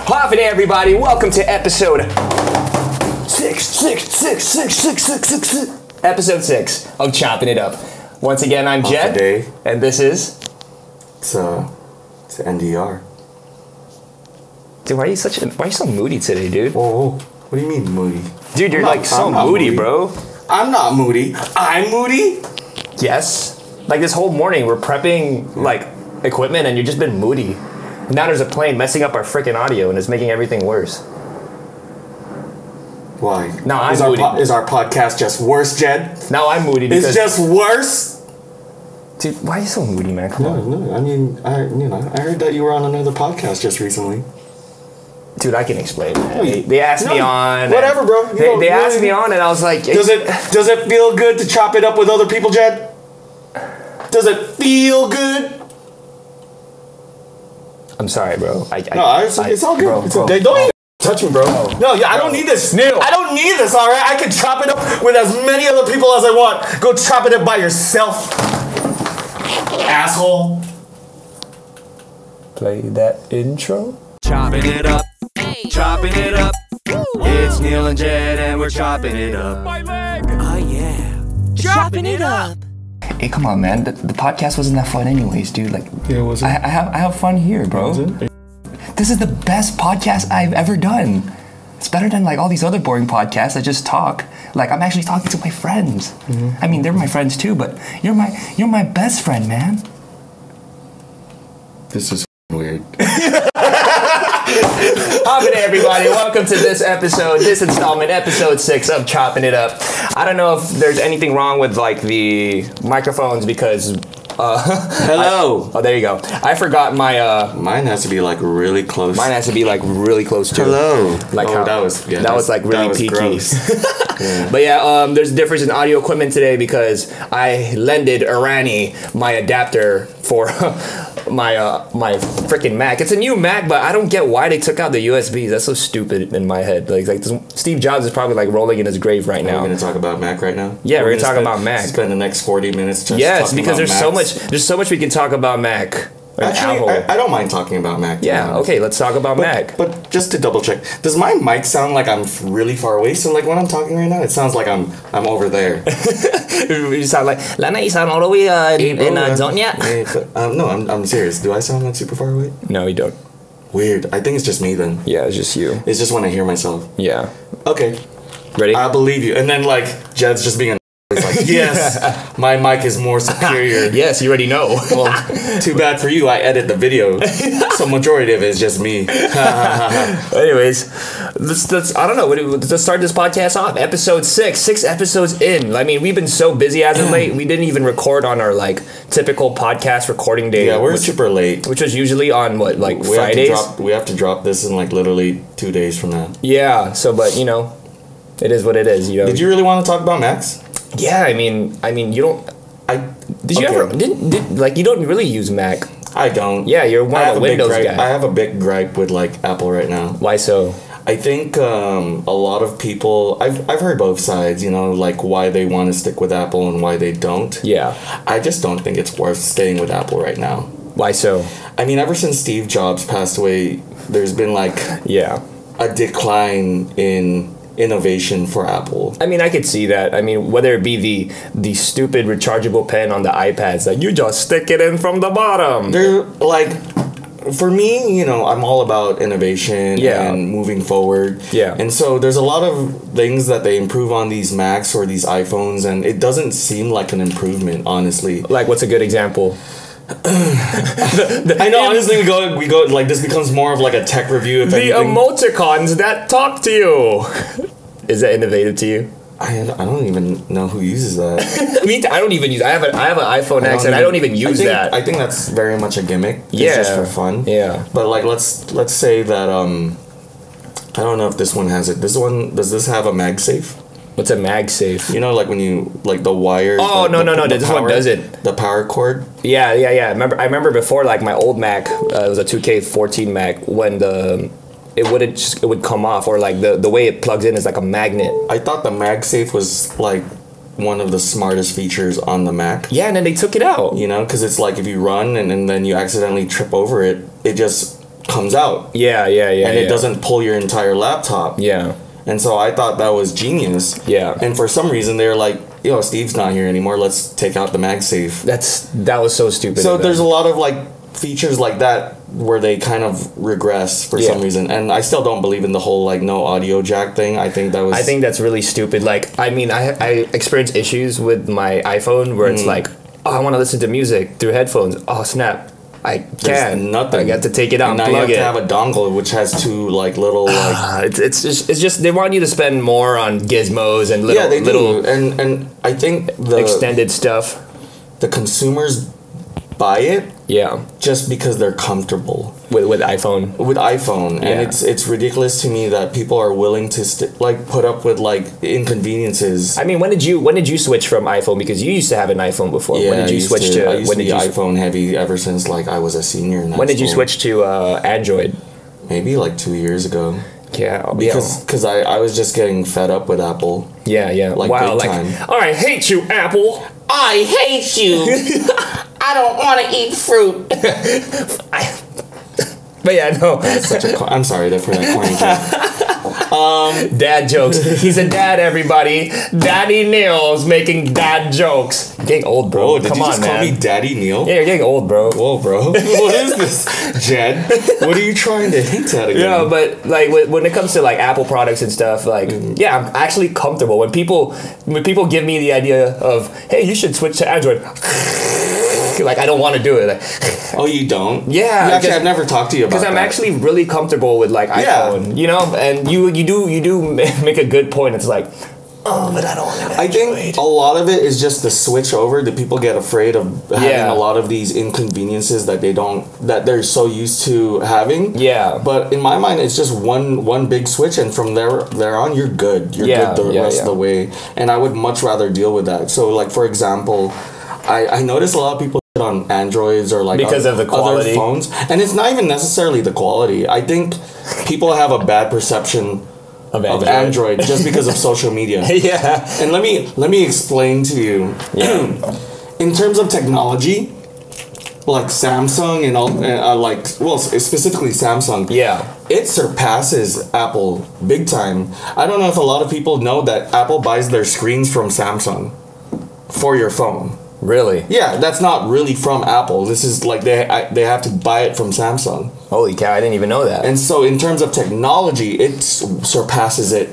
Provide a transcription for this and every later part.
Choppin' It, everybody. Welcome to episode episode 6 of Choppin' It Up. Once again, I'm Jed, and this is... It's NDR. Dude, why are you so moody today, dude? Whoa. What do you mean moody? Dude, you're like so moody, bro. I'm not moody. I'm moody? Yes. Like this whole morning, we're prepping like equipment, and you've just been moody. Now there's a plane messing up our freaking audio, and it's making everything worse. Why? No, I'm moody. Is our podcast just worse, Jed? No, I'm moody because... It's just worse? Dude, why are you so moody, man? Come on. No. I mean, I heard that you were on another podcast just recently. Dude, I can explain. They asked me on. Whatever, bro. They asked me on, and I was like... Does it feel good to chop it up with other people, Jed? Does it feel good? I'm sorry, bro. It's all good. Don't even touch me, bro. No, I don't need this. Neil. I don't need this, all right? I can chop it up with as many other people as I want. Go chop it up by yourself, asshole. Play that intro. Chopping it up, chopping it up. It's Niel and Jed, and we're chopping it up. My leg. Oh yeah, chopping it up. Hey, come on, man. The podcast wasn't that fun anyways, dude. Like, Yeah, was it? I have fun here, bro. This is the best podcast I've ever done. It's better than like all these other boring podcasts that just talk. Like, I'm actually talking to my friends. I mean, they're my friends too, but you're my best friend, man. This is weird. Choppin' It, everybody. Welcome to this installment, episode 6 of Choppin' It Up. I don't know if there's anything wrong with like the microphones because Hello. there you go. I forgot my Mine has to be like really close. Mine has to be like really close too. Hello. Like that was like really peaky. Gross. Yeah. But yeah, there's a difference in audio equipment today because I lended Irani my adapter for my freaking Mac. It's a new Mac, but I don't get why they took out the USBs. That's so stupid in my head. Like Steve Jobs is probably like rolling in his grave right now. We're gonna talk about Mac right now. Yeah, we're gonna talk about Mac. Spend the next 40 minutes just yes, because there's so much we can talk about Mac. Actually, I don't mind talking about Mac. Yeah, okay, let's talk about Mac. But just to double check, does my mic sound like I'm really far away? So like when I'm talking right now, it sounds like I'm over there. You sound like Lana. You sound all the way in Antonia. No, I'm serious. Do I sound like super far away? No, you don't. Weird. I think it's just me then. Yeah, it's just you. It's just when I hear myself. Yeah. Okay. Ready? I believe you. And then like Jed's just being it's like, yes, my mic is more superior. Yes, you already know. Well, too bad for you. I edit the video, so majority of it is just me. Anyways, let's I don't know. Let's start this podcast off. Episode 6 episodes in. I mean, we've been so busy as of late. We didn't even record on our like typical podcast recording day. Yeah, we're super late. Which was usually on what, like Fridays. We have to drop this in like literally 2 days from now. Yeah. So, but you know, it is what it is. You know. Did you really want to talk about Macs? Yeah, I mean, you don't. You ever like you don't really use Mac? I don't. Yeah, you're one of the Windows guy. I have a big gripe with like Apple right now. Why so? I think a lot of people. I've heard both sides. You know, like why they want to stick with Apple and why they don't. Yeah. I just don't think it's worth staying with Apple right now. Why so? I mean, ever since Steve Jobs passed away, there's been like a decline in innovation for Apple. I mean, I could see that. I mean, whether it be the stupid rechargeable pen on the iPads that you just stick it in from the bottom. They're like, for me, you know, I'm all about innovation and moving forward. Yeah. And so there's a lot of things that they improve on these Macs or these iPhones, and it doesn't seem like an improvement, honestly. Like, what's a good example? I know. Honestly, we go like this becomes more of like a tech review. If the anything. Emoticons that talk to you. Is that innovative to you? I don't even know who uses that. I don't even use. I have an iPhone X and I don't even use that. I think that's very much a gimmick. Yeah, it's just for fun. Yeah. But like, let's say that I don't know if this one has it. Does this have a MagSafe? What's a MagSafe? You know, like when you like the wires. Oh no! This one doesn't. The power cord. Yeah. I remember before, like my old Mac, it was a 2K14 Mac when it would come off, or like the way it plugs in is like a magnet. I thought the MagSafe was like one of the smartest features on the Mac. Yeah, and then they took it out. You know, because it's like if you run and then you accidentally trip over it, it just comes out. Yeah. And it doesn't pull your entire laptop. Yeah. And so I thought that was genius. Yeah. And for some reason they're like, yo, Steve's not here anymore. Let's take out the MagSafe. That was so stupid. So there's a lot of like features like that where they kind of regress for some reason. And I still don't believe in the whole like no audio jack thing. I think that's really stupid. Like, I mean, I experience issues with my iPhone where it's like, oh, I want to listen to music through headphones. Oh, snap. I can't. Nothing. I got to take it out and plug it. Now you have to have a dongle which has two like little like. It's just they want you to spend more on gizmos and little they do. And I think the extended stuff. The consumers buy it. Yeah. Just because they're comfortable with iPhone. With iPhone, and it's ridiculous to me that people are willing to put up with like inconveniences. I mean, when did you switch from iPhone, because you used to have an iPhone before? Yeah, when did you switch to? I used to be iPhone heavy ever since like I was a senior in high school. When did you school. switch to Android? Maybe like 2 years ago. Yeah, because I was just getting fed up with Apple. Yeah. Like wow, big like time. I hate you, Apple. I hate you. I don't want to eat fruit. But yeah, no. That's such a. I'm sorry for that corny joke. Dad jokes. He's a dad, everybody. Daddy Neil's making dad jokes. You're getting old, bro. Oh, did you just call me Daddy Neil? Yeah, you're getting old, bro. Whoa, bro. What is this, Jed? What are you trying to hint at again? Yeah, but like when it comes to like Apple products and stuff, like yeah, I'm actually comfortable when people give me the idea of, hey, you should switch to Android. Like, I don't want to do it. Like, oh, you don't? Yeah. Actually, I've never talked to you about that. Because I'm actually really comfortable with like iPhone, you know, and you do make a good point. It's like, oh, but I don't want to. I think a lot of it is just the switch over. Do people get afraid of having a lot of these inconveniences that they're so used to having? Yeah. But in my mind, it's just one big switch, and from there on, you're good. You're good the rest of the way. And I would much rather deal with that. So, like for example, I notice a lot of people on Androids or like because of the quality other phones, and it's not even necessarily the quality. I think people have a bad perception of Android just because of social media. Yeah. And let me explain to you. Yeah. In terms of technology, like Samsung and all, specifically Samsung. Yeah. It surpasses Apple big time. I don't know if a lot of people know that Apple buys their screens from Samsung for your phone. Really? Yeah, that's not really from Apple. This is like they have to buy it from Samsung. Holy cow, I didn't even know that. And so in terms of technology, it surpasses it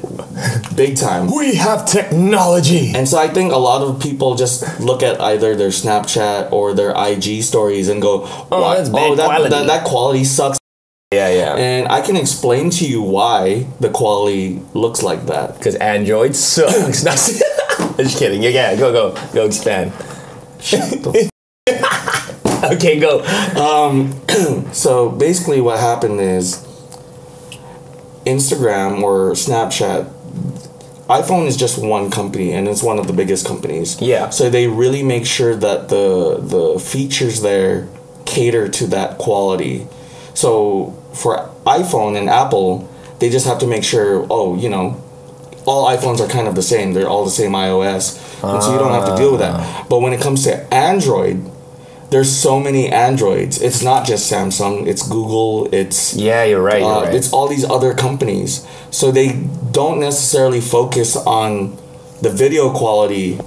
big time. We have technology. And so I think a lot of people just look at either their Snapchat or their IG stories and go, that's bad quality. That quality sucks. Yeah. And I can explain to you why the quality looks like that. Because Android sucks. Just kidding. Yeah, go expand. Okay, go. So basically what happened is Instagram or Snapchat, iPhone is just one company, and it's one of the biggest companies. Yeah. So they really make sure that the features there cater to that quality. So for iPhone and Apple, they just have to make sure, all iPhones are kind of the same. They're all the same iOS. And so you don't have to deal with that. But when it comes to Android, there's so many Androids. It's not just Samsung. It's Google. It's... Yeah, you're right. It's all these other companies. So they don't necessarily focus on the video quality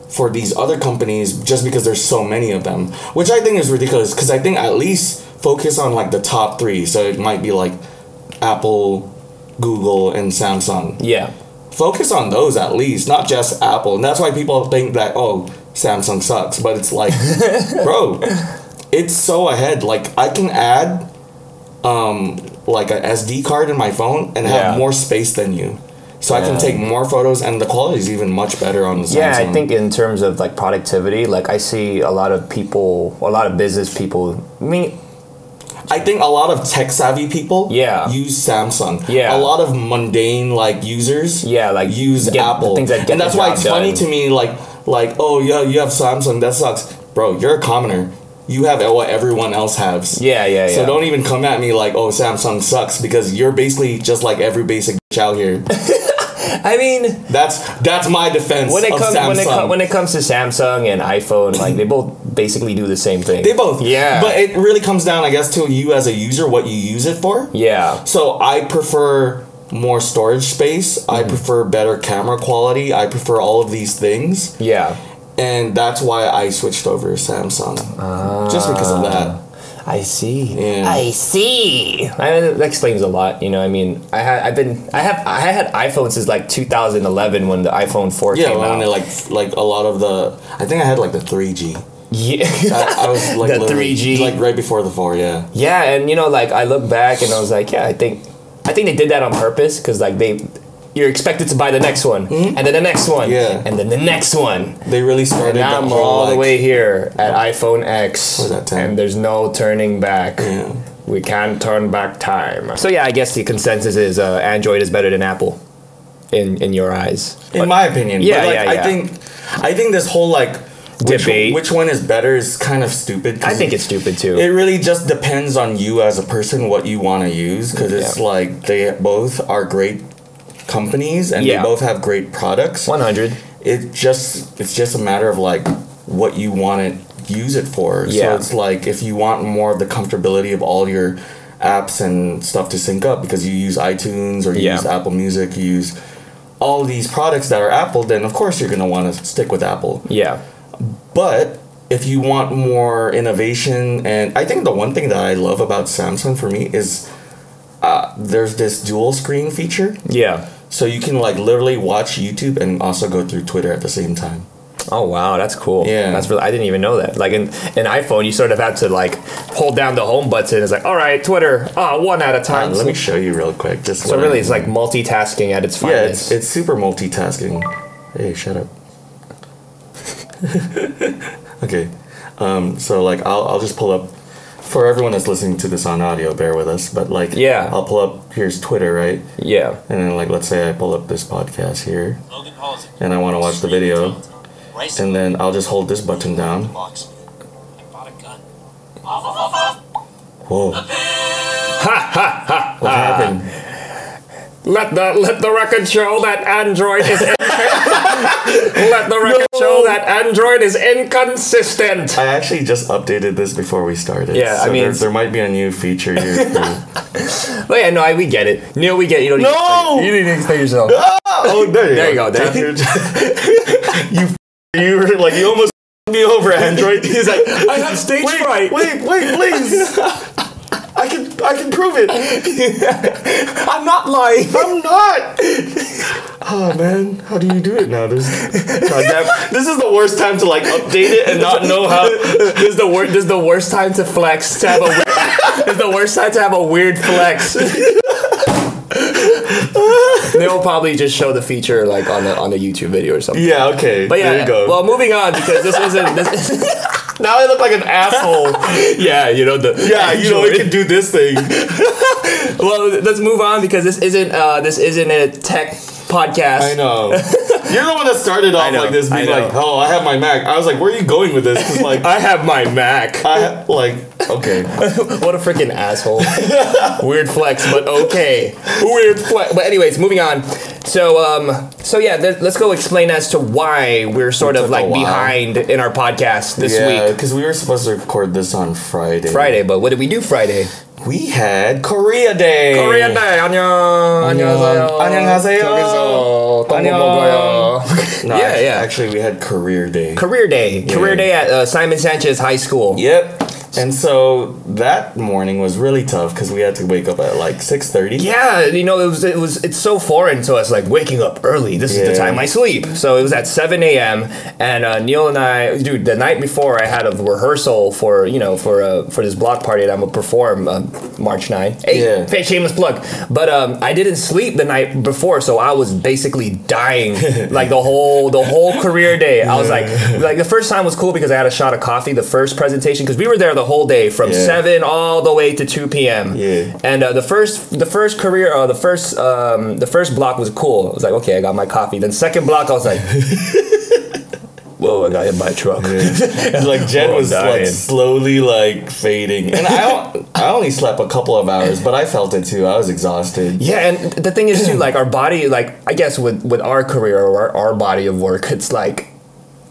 for these other companies just because there's so many of them. Which I think is ridiculous, because I think at least focus on like the top three. So it might be like Apple, Google, and Samsung. Yeah. Focus on those at least, not just Apple. And that's why people think that, Samsung sucks. But it's like, bro, it's so ahead. Like, I can add like a SD card in my phone and have more space than you. So I can take more photos, and the quality is even much better on the Samsung. Yeah, I think in terms of like productivity, like I see a lot of business people, I think a lot of tech-savvy people use Samsung. Yeah. A lot of mundane, users use Apple. Things that get and that's why it's funny to me, oh, yeah, you have Samsung, that sucks. Bro, you're a commoner. You have what everyone else has. Yeah. So don't even come at me like, oh, Samsung sucks, because you're basically just like every basic bitch out here. I mean, that's my defense. When it of comes Samsung. when it comes to Samsung and iPhone, like they both basically do the same thing. They both, yeah. But it really comes down, I guess, to you as a user, what you use it for. Yeah. So I prefer more storage space. I prefer better camera quality. I prefer all of these things. Yeah. And that's why I switched over to Samsung. Just because of that. I see. Yeah. I see. That explains a lot. You know, I mean, I had iPhone since like 2011 when the iPhone 4 came out. Yeah, when like a lot of the, I think I had like the 3G. Yeah, I was like the 3G, like right before the 4. Yeah. Yeah, and you know, like I look back and I was like, yeah, I think they did that on purpose because like you're expected to buy the next one, and then the next one, and then the next one. They really started. And now I'm all the way here at iPhone X, and there's no turning back. Yeah. We can't turn back time. So yeah, I guess the consensus is Android is better than Apple, in your eyes. In my opinion, yeah, but like, I think this whole like debate, which one is better, is kind of stupid. I think it's stupid too. It really just depends on you as a person what you want to use, because it's like they both are great companies and they both have great products. 100. It's just a matter of like what you want to use it for. Yeah. So it's like if you want more of the comfortability of all your apps and stuff to sync up because you use iTunes or you use Apple Music, you use all these products that are Apple, then of course you're going to want to stick with Apple. Yeah. But if you want more innovation, and I think the one thing that I love about Samsung for me is there's this dual screen feature. Yeah. So you can like literally watch YouTube and also go through Twitter at the same time. Oh wow, that's cool. Yeah, that's really, I didn't even know that. Like in iPhone, you sort of have to like hold down the home button. It's like, all right, Twitter, one at a time. Let me show you real quick. Just so really, it's like multitasking at its finest. Yeah, it's super multitasking. Hey, shut up. Okay, so like I'll just pull up. For everyone that's listening to this on audio, bear with us. But like, I'll pull up. Here's Twitter, right? Yeah. And then like, let's say I pull up this podcast here, and I want to watch the video, and then I'll just hold this button down. Whoa! Ha ha ha! What happened? Let the record show that Android is let the record show that Android is inconsistent. I actually just updated this before we started. Yeah, so I mean there might be a new feature here. But yeah, no, we get it. Neil, we get it. You don't need to explain. You need to explain yourself. Oh, there you go. you were like, you almost me over, Android. He's like, I have stage fright. Wait, please. I can prove it. I'm not lying. I'm not. Oh man, how do you do it now? This is the worst time to like update it and not know how. This is the worst time to flex. It's the worst time to have a weird flex. They will probably just show the feature like on the YouTube video or something. Yeah. Okay. But yeah. There you go. Well, moving on because this isn't. Now I look like an asshole. Yeah, you know it can do this thing. Well, let's move on because this isn't a tech podcast. I know. You're the one that started off like this, being like, "Oh, I have my Mac." I was like, "Where are you going with this?" 'Cause, like, I have my Mac. Okay. What a freaking asshole. Weird flex, but okay. Weird flex. But anyways, moving on. So yeah, let's go explain as to why we're sort of like behind in our podcast this week. Yeah, because we were supposed to record this on Friday. But what did we do Friday? We had Korea Day. Korea Day. 안녕하세요. Yeah. Actually, we had Career Day. Career Day. Yeah. Career Day at Simon Sanchez High School. Yep. And so that morning was really tough because we had to wake up at like 6:30. Yeah, it's so foreign to us, like waking up early. This is the time I sleep. So it was at 7 a.m. and Neil and I, dude, the night before I had a rehearsal for this block party that I'm gonna perform March 9. Hey, shameless plug. But I didn't sleep the night before, so I was basically dying like the whole career day. I was like the first time was cool because I had a shot of coffee. The first presentation, because we were there the whole day from 7 all the way to 2 p.m. Yeah. And the first block was cool. I was like, okay, I got my coffee. Then second block, I was like, whoa, I got hit by a truck. Yeah. Like Jed was like slowly like fading, and I only slept a couple of hours, but I felt it too. I was exhausted. Yeah, and the thing is too, like our body, like I guess with our career or our body of work, it's like,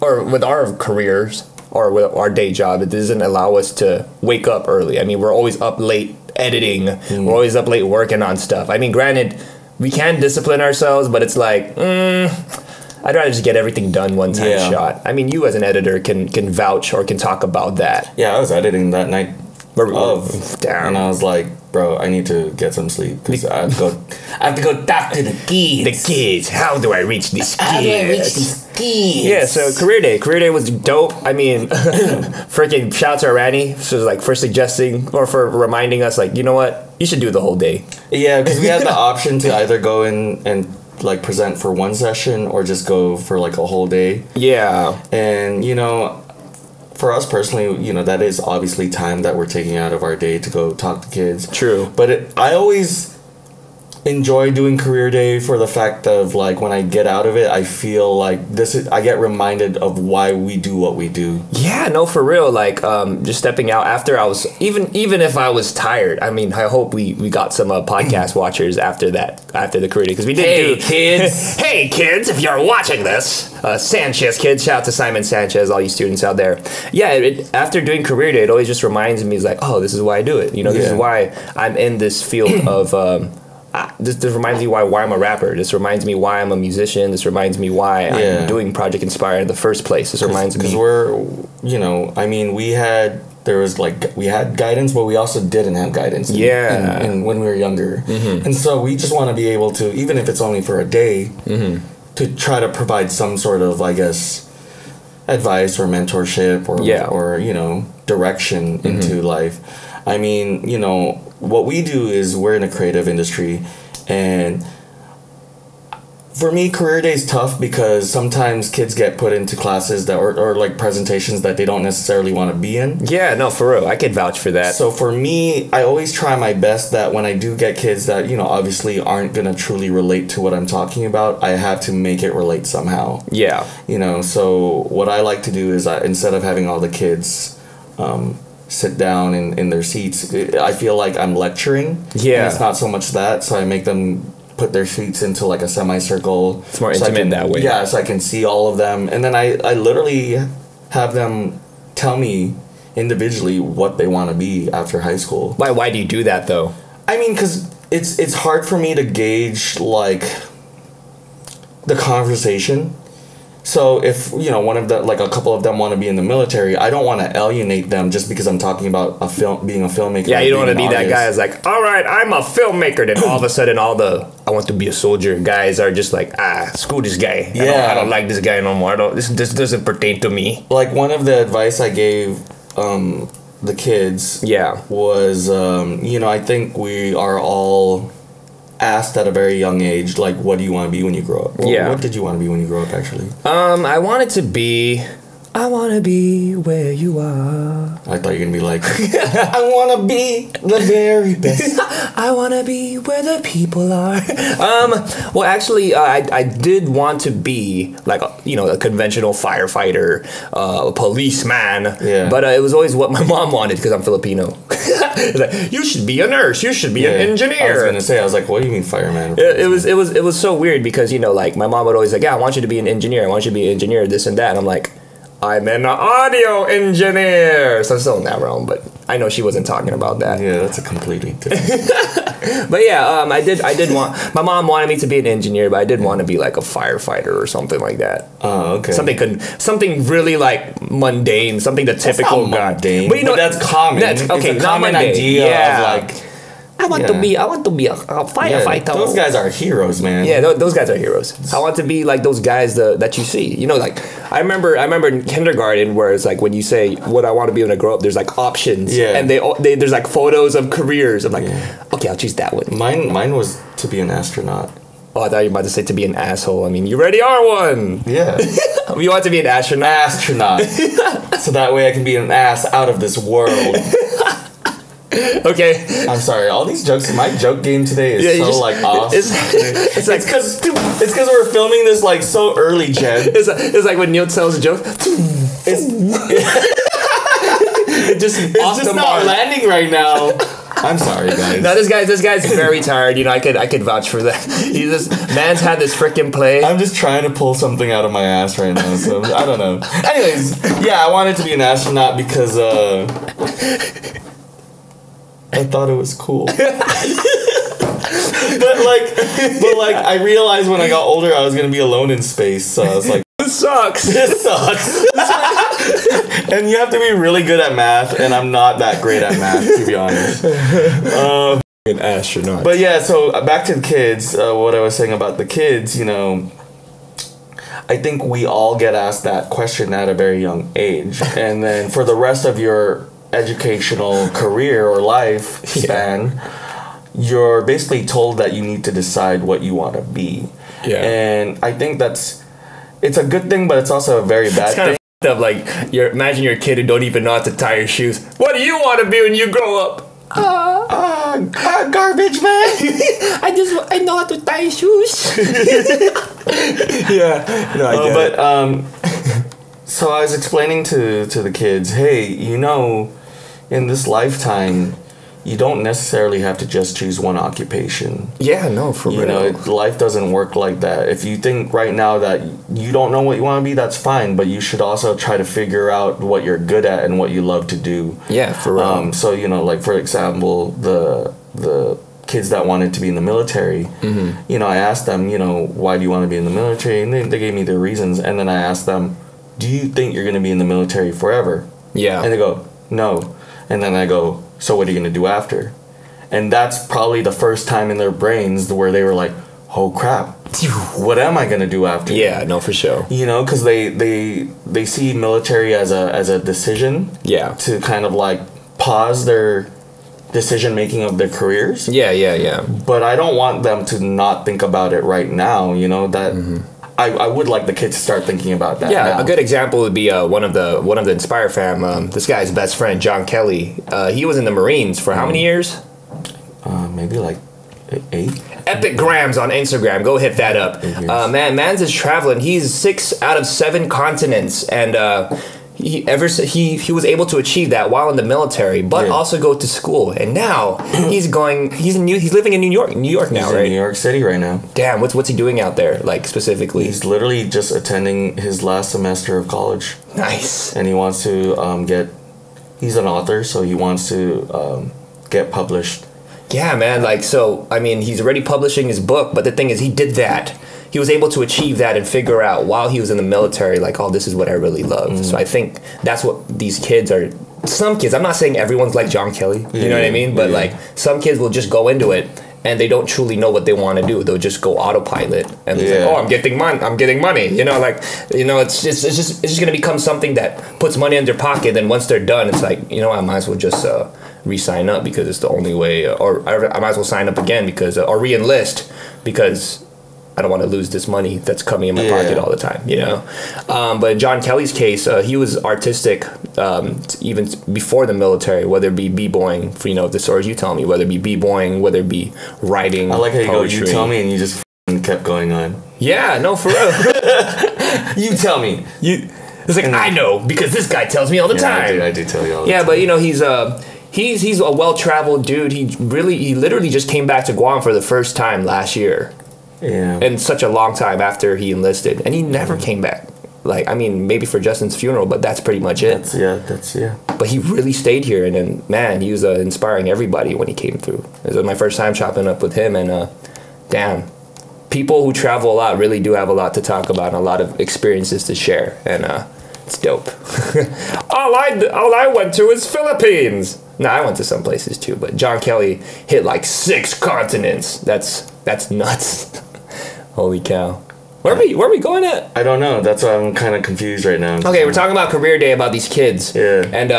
or with our careers or with our day job, it doesn't allow us to wake up early. I mean, we're always up late editing. We're always up late working on stuff. I mean, granted, we can discipline ourselves, but it's like, I'd rather just get everything done one time shot. I mean, you as an editor can vouch or can talk about that. Yeah, I was editing that night damn. And I was like, bro, I need to get some sleep because I have to go talk to the kids. The kids. How do I reach these kids? Yeah, so career day was dope. I mean, freaking shout out to Rani for suggesting or for reminding us, like, you know what, you should do the whole day. Yeah, because we had the option to either go in and like present for one session or just go for like a whole day. Yeah. And you know, for us personally, you know, that is obviously time that we're taking out of our day to go talk to kids. True. But I always enjoy doing career day for the fact of like when I get out of it, I feel like I get reminded of why we do what we do. Yeah, no, for real. Like just stepping out after I was even if I was tired. I mean, I hope we got some podcast watchers after the career day, because we did kids. Hey kids, if you're watching this, Sanchez kids, shout out to Simon Sanchez, all you students out there. Yeah, after doing career day, it always just reminds me, it's like, oh, this is why I do it. You know, this is why I'm in this field of. This reminds me why I'm a rapper. This reminds me why I'm a musician. This reminds me why I'm doing Project Inspire in the first place. This reminds me because you know, I mean, we had guidance, but we also didn't have guidance. And when we were younger, and so we just want to be able to, even if it's only for a day, to try to provide some sort of, I guess, advice or mentorship or you know, direction into life. I mean, you know, what we do is we're in a creative industry, and for me, career day is tough because sometimes kids get put into classes that or like presentations that they don't necessarily want to be in. Yeah, no, for real. I could vouch for that. So for me, I always try my best that when I do get kids that, you know, obviously aren't going to truly relate to what I'm talking about, I have to make it relate somehow. Yeah. You know, so what I like to do is instead of having all the kids sit down in their seats, I feel like I'm lecturing. Yeah. And it's not so much that, so I make them put their seats into like a semicircle. It's more intimate that way. Yeah, so I can see all of them. And then I literally have them tell me individually what they want to be after high school. Why do you do that though? I mean, because it's hard for me to gauge like the conversation. So if, you know, a couple of them want to be in the military, I don't want to alienate them just because I'm talking about being a filmmaker. Yeah, you don't want to be that guy who's like, all right, I'm a filmmaker. Then all of a sudden, all the I want to be a soldier guys are just like, screw this guy. I don't like this guy no more. This doesn't pertain to me. Like one of the advice I gave the kids was, you know, I think we are all asked at a very young age, like, what do you want to be when you grow up? Well, what did you want to be when you grow up, actually? I wanted to be I wanna be where you are. I thought you were gonna be like, I wanna be the very best. I wanna be where the people are. Well, actually, I did want to be like, a conventional firefighter, a policeman. Yeah. But it was always what my mom wanted because I'm Filipino. Like, you should be a nurse. You should be an engineer. I was gonna say, I was like, what do you mean fireman? It was so weird because like my mom would always like, yeah, I want you to be an engineer. I want you to be an engineer. This and that. And I'm like, I'm an audio engineer. So I'm still in that realm, but I know she wasn't talking about that. Yeah, that's a completely different. But yeah, I did want. My mom wanted me to be an engineer, but I did want to be like a firefighter or something like that. Oh, okay. Something really like mundane, something the typical guy. Mundane, but that's common. That's okay. It's a common idea of like. I want to be a firefighter. Yeah, those guys are heroes, man. Yeah, those guys are heroes. I want to be like those guys that you see. Like I remember in kindergarten where it's like when you say what I want to be when I grow up, there's like options. Yeah. And there's like photos of careers. I'm like, okay, I'll choose that one. Mine was to be an astronaut. Oh, I thought you were about to say to be an asshole. I mean, you already are one. Yeah. You want to be an astronaut? So that way I can be an ass out of this world. Okay. I'm sorry. All these jokes. My joke game today is off. It's because we're filming this like so early, Jed. It's like when Neil tells a joke. It's just not landing right now. I'm sorry, guys. No, this guy's very tired. You know, I could vouch for that. Man's had this freaking play. I'm just trying to pull something out of my ass right now, so I don't know. Anyways, yeah, I wanted to be an astronaut because I thought it was cool. but I realized when I got older I was gonna be alone in space, so I was like, this sucks. This sucks. And you have to be really good at math, and I'm not that great at math, to be honest. An astronaut. But yeah, so back to the kids. What I was saying about the kids, you know, I think we all get asked that question at a very young age, and then for the rest of your educational career or life span, you're basically told that you need to decide what you want to be. Yeah. And I think it's a good thing, but it's also a very bad thing. Of like, imagine you're a kid who don't even know how to tie your shoes. What do you want to be when you grow up? Garbage man. I know how to tie shoes. Yeah. No, I get it. So I was explaining to the kids, hey, you know, in this lifetime, you don't necessarily have to just choose one occupation. Yeah, no, for real. You know, life doesn't work like that. If you think right now that you don't know what you want to be, that's fine. But you should also try to figure out what you're good at and what you love to do. Yeah, for real. So, you know, like, for example, the kids that wanted to be in the military, you know, I asked them, you know, why do you want to be in the military? And they gave me their reasons. And then I asked them, do you think you're going to be in the military forever? Yeah. And they go, no. And then I go, so what are you going to do after? And that's probably the first time in their brains where they were like, oh crap, what am I going to do after? Yeah, no, for sure. You know, because they see military as a decision. Yeah. To kind of like pause their decision making of their careers. Yeah. But I don't want them to not think about it right now, you know, that... I would like the kids to start thinking about that. Yeah, now. A good example would be one of the Inspire fam. This guy's best friend, John Kelly. He was in the Marines for how many years? Maybe like 8. Epic Grams on Instagram. Go hit that up. Man's is traveling. He's 6 out of 7 continents, and he was able to achieve that while in the military, but also go to school. And now he's living in New York now, he's right? in New York City right now. Damn, what's he doing out there, like, specifically? He's literally just attending his last semester of college. Nice. And he wants to he's an author, so he wants to get published. Yeah, man, like, so, I mean, he's already publishing his book, but the thing is, he did that. He was able to achieve that and figure out while he was in the military, like, oh, this is what I really love. So I think that's what these kids are. Some kids, I'm not saying everyone's like John Kelly, you know what I mean? But like, some kids will just go into it and they don't truly know what they want to do. They'll just go autopilot and be like, oh, I'm getting money. You know, like, you know, it's just going to become something that puts money in their pocket. Then once they're done, it's like, you know, I might as well just re-sign up because it's the only way, or I might as well sign up again because, or re-enlist because I don't want to lose this money that's coming in my pocket all the time, you know? But in John Kelly's case, he was artistic even before the military, whether it be b-boying, for, you know, the stories you tell me, whether it be b-boying, whether it be writing, I like how you poetry. You tell me and you just kept going on. Yeah, no, for real. You tell me. It's like, I know, because this guy tells me all the time. I do tell you all the time. Yeah, but, you know, he's a well-traveled dude. He literally just came back to Guam for the first time last year. Yeah. And such a long time after he enlisted. And he never came back. Like, I mean, maybe for Justin's funeral, but that's pretty much it. That's But he really stayed here, and then, man, he was inspiring everybody when he came through. It was my first time chopping up with him, and damn, people who travel a lot really do have a lot to talk about and a lot of experiences to share, and it's dope. all I went to is Philippines. No, I went to some places too, but John Kelly hit like 6 continents. That's nuts. Holy cow. Where are we going at? I don't know. That's why I'm kind of confused right now. Okay, we're talking about career day, about these kids. Yeah. And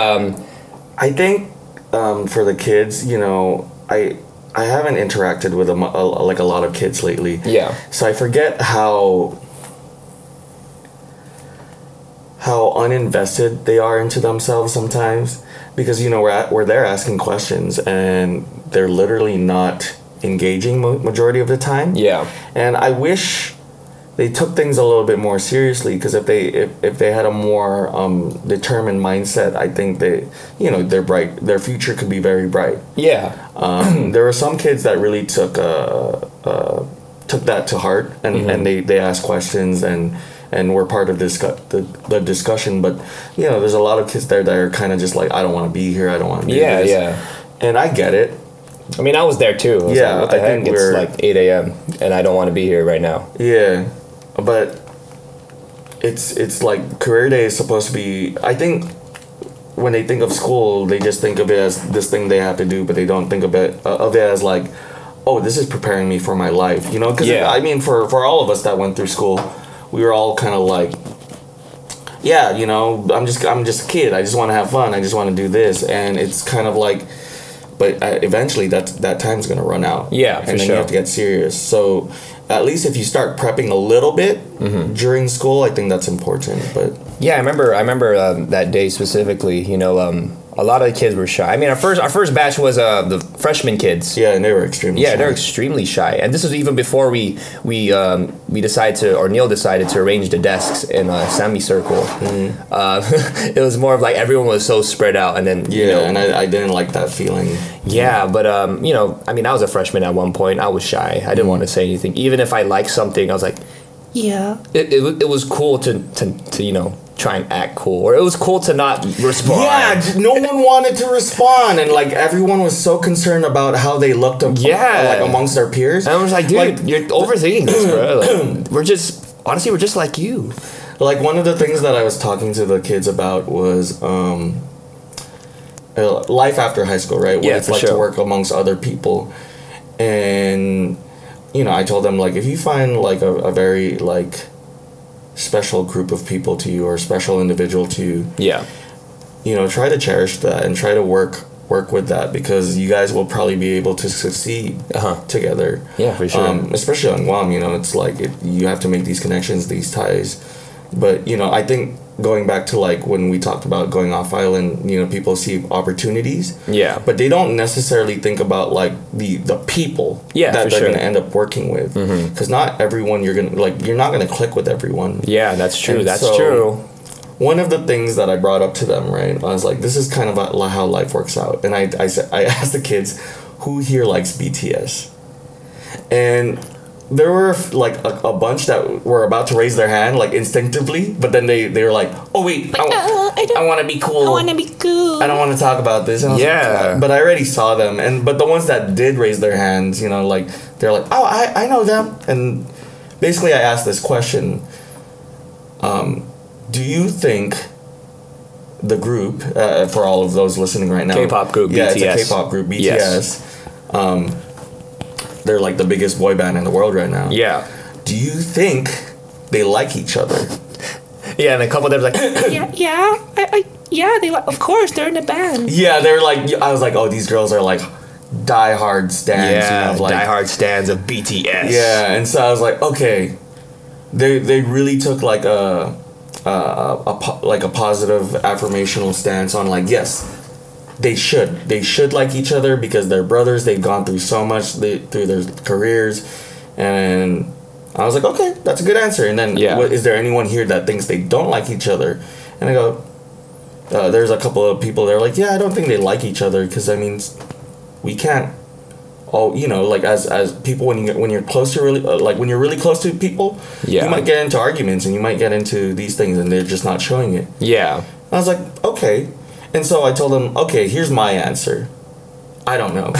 I think for the kids, you know, I haven't interacted with like a lot of kids lately. Yeah. So I forget how uninvested they are into themselves sometimes. because you know we're there asking questions and they're literally not engaging majority of the time. Yeah. And I wish they took things a little bit more seriously, because if they had a more determined mindset, I think their future could be very bright. Yeah. There were some kids that really took that to heart, and they asked questions and were part of the discussion. But there's a lot of kids there that are kind of just like, I don't want to be here, I don't want to do this. Yeah. And I get it. I mean, I was there too. Like, what the heck? It's like 8 a.m. and I don't want to be here right now. Yeah, but it's like career day is supposed to be. I think when they think of school, they just think of it as this thing they have to do, but they don't think of it as like, oh, this is preparing me for my life. Because I mean, for all of us that went through school, we were all kind of like, yeah, I'm just a kid. I just want to have fun. I just want to do this, and it's kind of like. But eventually, that time's gonna run out. Yeah, and then you have to get serious. So, at least if you start prepping a little bit during school, I think that's important. But yeah, I remember that day specifically. A lot of the kids were shy. I mean, our first batch was the freshman kids. Yeah, and they were extremely shy. Yeah, they're extremely shy. And this was even before we decided to, or Neil decided to arrange the desks in a semicircle. It was more of like everyone was so spread out, and then and I didn't like that feeling. Yeah, but I mean, I was a freshman at one point. I was shy. I didn't want to say anything, even if I liked something. I was like, yeah. It was cool to try and act cool, or it was cool to not respond. Yeah, no one wanted to respond, and like everyone was so concerned about how they looked like amongst their peers. And I was like, dude, you're overthinking this, bro. Like, we're just like you. Like, one of the things that I was talking to the kids about was life after high school, right? What it's like to work amongst other people. And I told them, like, if you find like a very like special group of people to you, or a special individual to you, try to cherish that and try to work with that, because you guys will probably be able to succeed together. Yeah, for sure. Especially on Guam, it's like you have to make these connections, these ties. But I think going back to like when we talked about going off island, people see opportunities. Yeah. But they don't necessarily think about like the people that they're going to end up working with, because not everyone you're not going to click with everyone. Yeah, that's true. And that's true. One of the things that I brought up to them, right, I was like, this is kind of how life works out. And I asked the kids, who here likes BTS? And there were like a bunch that were about to raise their hand like instinctively, but then they were like, oh wait, I want to be cool. I want to be cool. I don't want to talk about this. And I was like, but I already saw them, but the ones that did raise their hands, like they're like, oh, I know them. And basically I asked this question, do you think the group, for all of those listening right now, K-pop group, BTS. It's a K-pop group, BTS. Yes. They're like the biggest boy band in the world right now. Yeah. Do you think they like each other? Yeah, and a couple of them like, they like, of course, they're in a band. Yeah, they're like, I was like, oh, these girls are like diehard stans. Yeah, diehard stans of BTS. Yeah, and so I was like, okay, they really took like a positive affirmational stance on like, yes, they should like each other because they're brothers. They've gone through so much through their careers, and I was like, okay, that's a good answer. And then, is there anyone here that thinks they don't like each other? And I go, there's a couple of people that are like, yeah, I don't think they like each other, because I mean, we can't. Oh, like as people, when you're close to when you're really close to people, you might get into arguments and you might get into these things, and they're just not showing it. Yeah. I was like, okay. And so I told them, okay, here's my answer. I don't know.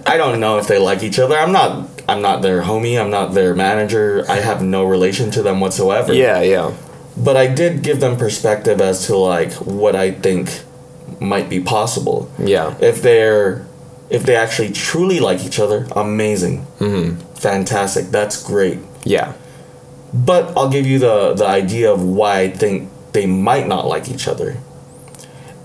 I don't know if they like each other. I'm not their homie. I'm not their manager. I have no relation to them whatsoever. Yeah. But I did give them perspective as to like what I think might be possible. Yeah. If they actually truly like each other, amazing. Fantastic. That's great. Yeah. But I'll give you the idea of why I think they might not like each other.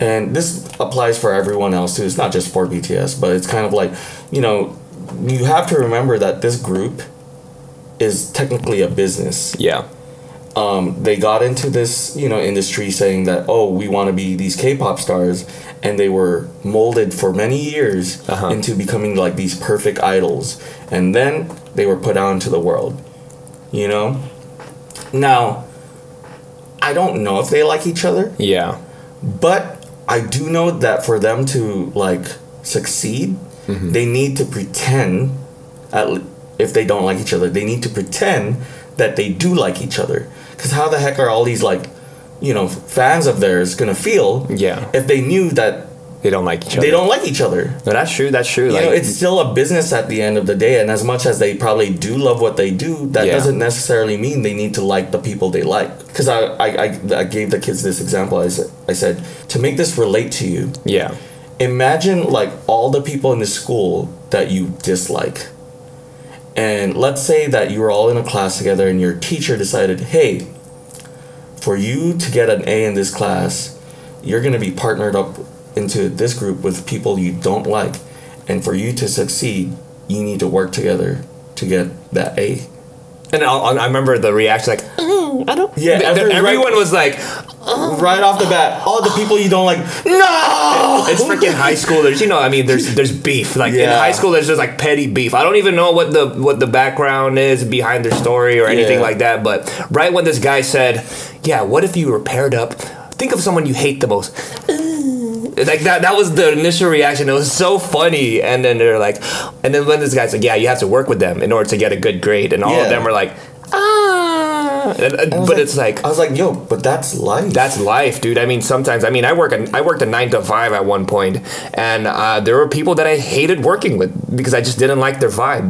And this applies for everyone else too. It's not just for BTS, but it's kind of like, you have to remember that this group is technically a business. Yeah. they got into this, industry saying that, oh, we want to be these K-pop stars, and they were molded for many years into becoming like these perfect idols, and then they were put out into the world, Now, I don't know if they like each other. Yeah. But I do know that for them to like succeed, they need to pretend, if they don't like each other, they need to pretend that they do like each other. Because how the heck are all these like, fans of theirs gonna feel if they knew that they don't like each other? They don't like each other. No, that's true. That's true. It's still a business at the end of the day, and as much as they probably do love what they do, that doesn't necessarily mean they need to like the people they like. Because I gave the kids this example. I said, to make this relate to you, imagine like all the people in the school that you dislike. And let's say that you were all in a class together and your teacher decided, hey, for you to get an A in this class, you're going to be partnered up into this group with people you don't like. And for you to succeed, you need to work together to get that A. And I remember the reaction, like, I don't... Yeah, everyone was like... Right off the bat, all the people you don't like, no! It's freaking high school. There's, there's beef. Like, in high school, there's just, like, petty beef. I don't even know what the background is behind their story or anything like that. But right when this guy said, yeah, what if you were paired up? Think of someone you hate the most. Like, that was the initial reaction. It was so funny. And then they're like... And then when this guy's like, yeah, you have to work with them in order to get a good grade. And all of them were like... But it's like, I was like, yo, but that's life. That's life, dude. I mean, sometimes, I worked a 9 to 5 at one point, and there were people that I hated working with because I just didn't like their vibe.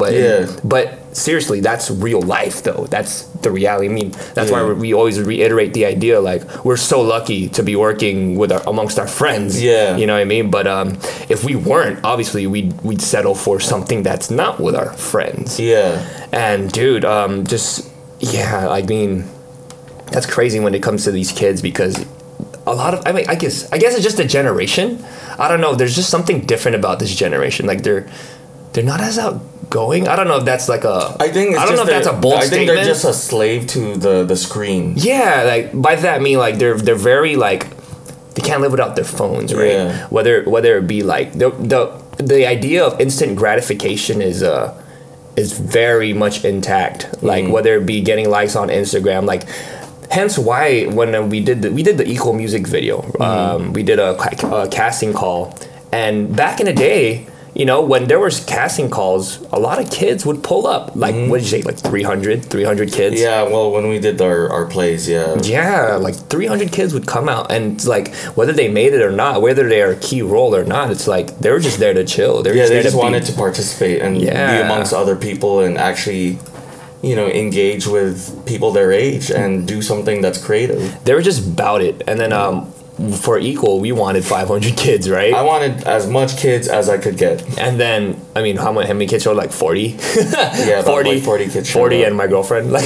But seriously, that's real life, though. That's the reality. I mean, that's why we always reiterate the idea, like, we're so lucky to be working with amongst our friends. Yeah, you know what I mean. But if we weren't, obviously, we'd settle for something that's not with our friends. Yeah, and dude, yeah, I mean, that's crazy when it comes to these kids because a lot of, I guess it's just a generation. I don't know. There's just something different about this generation. Like they're not as outgoing. I don't know if that's like a. I don't know if that's a bold statement. I think they're just a slave to the screen. Yeah, like by that I mean like they're very like they can't live without their phones, right? Yeah. Whether it be like the idea of instant gratification is very much intact. Like whether it be getting likes on Instagram, like hence why when we did the Equal music video, we did a casting call, and back in the day, when there was casting calls, a lot of kids would pull up. Like what did you say, like 300 kids? Yeah, well, when we did our plays, yeah, like 300 kids would come out, and it's like whether they made it or not, whether they are a key role or not, it's like they were just there to chill. They just wanted to participate and be amongst other people and actually engage with people their age and do something that's creative. They were just about it. And then for Equal, we wanted 500 kids, right? I wanted as much kids as I could get. And then, I mean, how many kids showed? Like 40? Yeah, 40 kids showed 40 up. And my girlfriend. Like,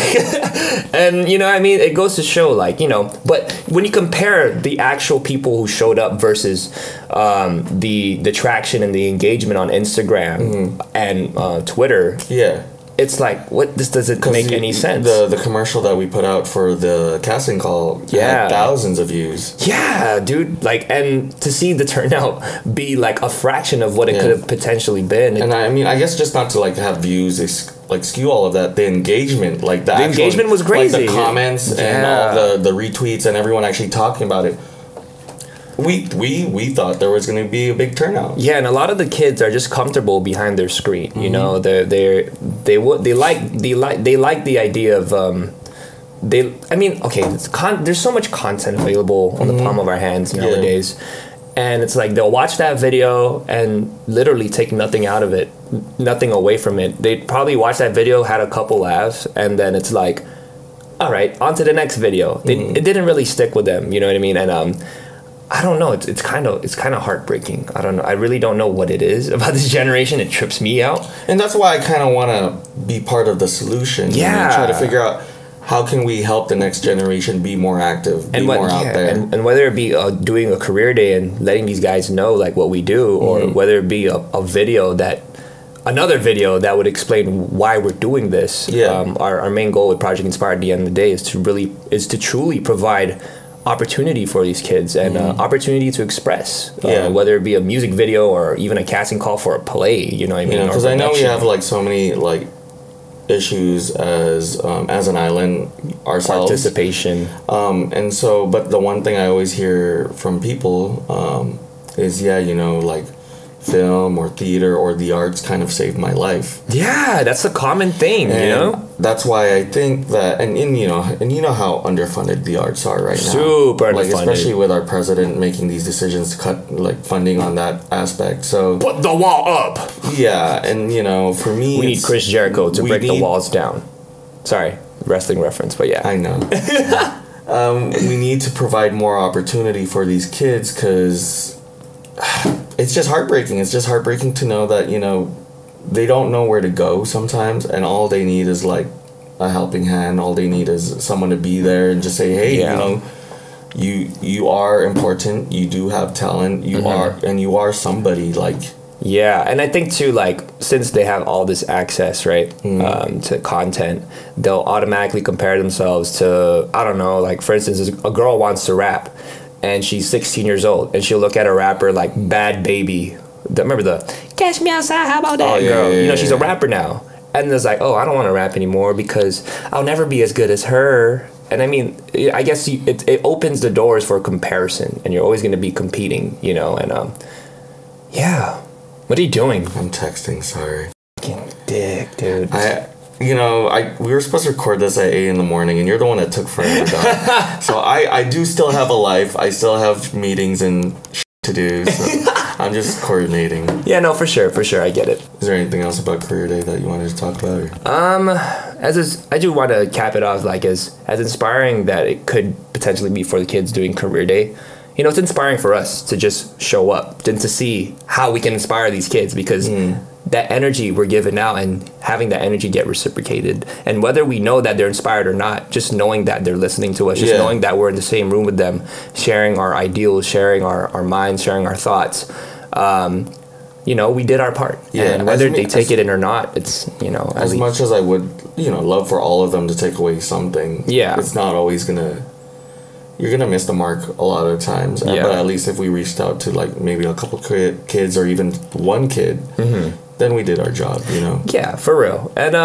and, I mean, it goes to show, like, but when you compare the actual people who showed up versus the traction and the engagement on Instagram and Twitter. Yeah. It's like, this doesn't make any sense. The commercial that we put out for the casting call had thousands of views. Yeah, dude. Like, and to see the turnout be like a fraction of what it could have potentially been. And I mean, I guess just not to like have views like skew all of that. The engagement, like the engagement was crazy. Like the comments and all the retweets and everyone actually talking about it. We thought there was going to be a big turnout. Yeah, and a lot of the kids are just comfortable behind their screen. They like the idea of there's so much content available on the palm of our hands nowadays, and it's like they'll watch that video and literally take nothing out of it, nothing away from it. They probably watch that video, had a couple laughs, and then it's like, all right, on to the next video. It didn't really stick with them. You know what I mean? And I don't know. It's kind of heartbreaking. I don't know. I really don't know what it is about this generation. It trips me out. And that's why I kind of want to be part of the solution. Yeah. Try to figure out how can we help the next generation be more active, be more out there. And whether it be doing a career day and letting these guys know like what we do, or whether it be a video that another video that would explain why we're doing this. Our main goal with Project Inspire at the end of the day is to truly provide opportunity for these kids and opportunity to express, whether it be a music video or even a casting call for a play. You know what I mean? Because I know we have like so many like issues as an island ourselves, participation, and so. But the one thing I always hear from people is like film or theater or the arts kind of saved my life. Yeah, that's a common thing, and that's why I think that, and you know how underfunded the arts are right now. Super underfunded. Like, especially with our president making these decisions to cut like funding on that aspect. So put the wall up. Yeah, and for me, we need Chris Jericho to break the walls down. Sorry, wrestling reference, but yeah, I know. We need to provide more opportunity for these kids because it's just heartbreaking. It's just heartbreaking to know that, they don't know where to go sometimes, and all they need is like a helping hand. All they need is someone to be there and just say, hey, you are important. You do have talent. You are somebody, like. Yeah, and I think too, like, since they have all this access, right, to content, they'll automatically compare themselves to, I don't know, like, for instance, a girl wants to rap, and she's 16 years old, and she'll look at a rapper like Bad Baby. Remember the Catch Me Outside, how about that girl? Yeah, she's a rapper now. And it's like, oh, I don't want to rap anymore because I'll never be as good as her. And I mean, I guess it opens the doors for comparison, and you're always going to be competing, and yeah. What are you doing? I'm texting, sorry. Fucking dick, dude. We were supposed to record this at 8 a.m, and you're the one that took forever. So I do still have a life. I still have meetings and shit to do. So I'm just coordinating. Yeah, no, for sure, I get it. Is there anything else about Career Day that you wanted to talk about? I do want to cap it off like as inspiring that it could potentially be for the kids doing Career Day. It's inspiring for us to just show up and to see how we can inspire these kids because that energy we're given out and having that energy get reciprocated. And whether we know that they're inspired or not, just knowing that they're listening to us, just knowing that we're in the same room with them, sharing our ideals, sharing our minds, sharing our thoughts. We did our part. Yeah, and whether they take it in or not, it's, as much as I would, love for all of them to take away something. Yeah. It's not always going to. You're going to miss the mark a lot of times. But at least if we reached out to like maybe a couple kids or even one kid, then we did our job, Yeah, for real. And,